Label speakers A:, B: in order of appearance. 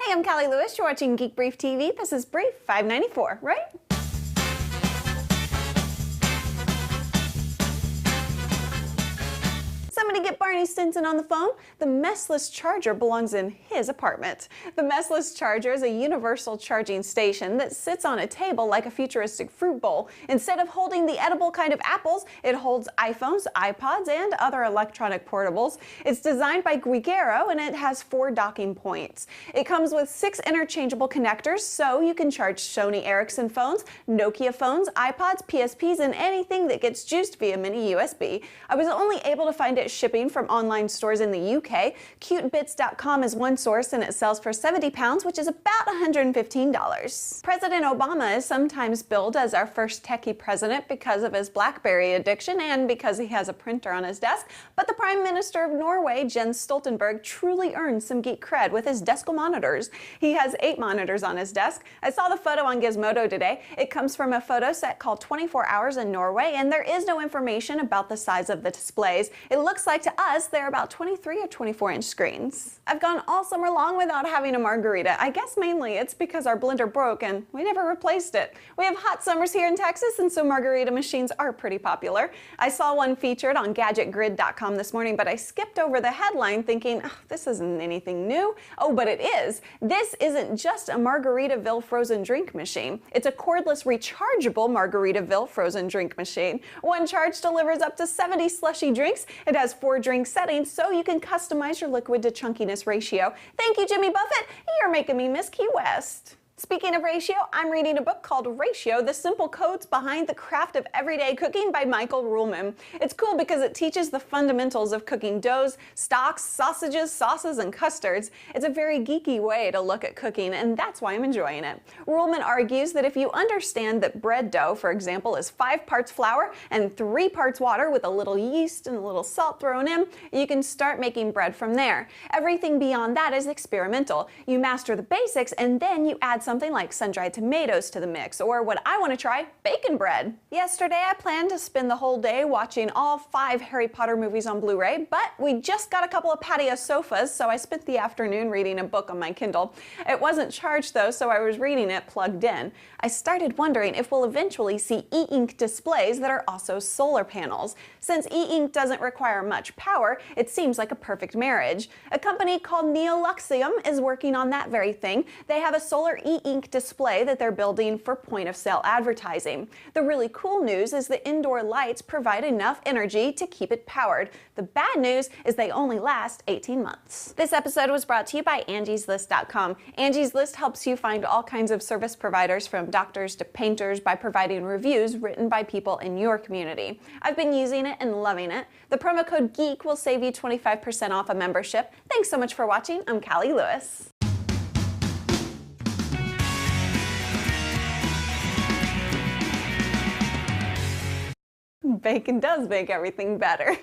A: Hey, I'm Callie Lewis. You're watching Geek Brief TV. This is Brief 594, right? Somebody get Barney Stinson on the phone. The Messless charger belongs in his apartment. The Messless charger is a universal charging station that sits on a table like a futuristic fruit bowl. Instead of holding the edible kind of apples, it holds iPhones, iPods, and other electronic portables. It's designed by Guigero and it has 4 docking points. It comes with 6 interchangeable connectors, so you can charge Sony Ericsson phones, Nokia phones, iPods, PSPs, and anything that gets juiced via mini USB. I was only able to find it shipping from online stores in the UK. Cutebits.com is one source and it sells for £70, which is about $115. President Obama is sometimes billed as our first techie president because of his BlackBerry addiction and because he has a printer on his desk, but the Prime Minister of Norway, Jens Stoltenberg, truly earned some geek cred with his Desco monitors. He has 8 monitors on his desk. I saw the photo on Gizmodo today. It comes from a photo set called 24 Hours in Norway, and there is no information about the size of the displays. It looks like to us they're about 23 or 24-inch screens. I've gone all summer long without having a margarita. I guess mainly it's because our blender broke and we never replaced it. We have hot summers here in Texas, and so margarita machines are pretty popular. I saw one featured on gadgetgrid.com this morning, but I skipped over the headline thinking, oh, this isn't anything new. Oh, but it is. This isn't just a Margaritaville frozen drink machine. It's a cordless rechargeable Margaritaville frozen drink machine. One charge delivers up to 70 slushy drinks. It has 4 drink settings, so you can customize your liquid to chunkiness ratio. Thank you, Jimmy Buffett. You're making me miss Key West. Speaking of ratio, I'm reading a book called Ratio, The Simple Codes Behind the Craft of Everyday Cooking by Michael Ruhlman. It's cool because it teaches the fundamentals of cooking doughs, stocks, sausages, sauces, and custards. It's a very geeky way to look at cooking, and that's why I'm enjoying it. Ruhlman argues that if you understand that bread dough, for example, is 5 parts flour and 3 parts water with a little yeast and a little salt thrown in, you can start making bread from there. Everything beyond that is experimental. You master the basics, and then you add something like sun-dried tomatoes to the mix, or what I want to try, bacon bread. Yesterday I planned to spend the whole day watching all 5 Harry Potter movies on Blu-ray, but we just got a couple of patio sofas, so I spent the afternoon reading a book on my Kindle. It wasn't charged though, so I was reading it plugged in. I started wondering if we'll eventually see e-ink displays that are also solar panels. Since e-ink doesn't require much power, it seems like a perfect marriage. A company called Neoluxium is working on that very thing. They have a solar e-ink display that they're building for point-of-sale advertising. The really cool news is the indoor lights provide enough energy to keep it powered. The bad news is they only last 18 months. This episode was brought to you by Angie'sList.com. Angie's List helps you find all kinds of service providers, from doctors to painters, by providing reviews written by people in your community. I've been using it and loving it. The promo code GEEK will save you 25% off a membership. Thanks so much for watching. I'm Callie Lewis. Bacon does make everything better.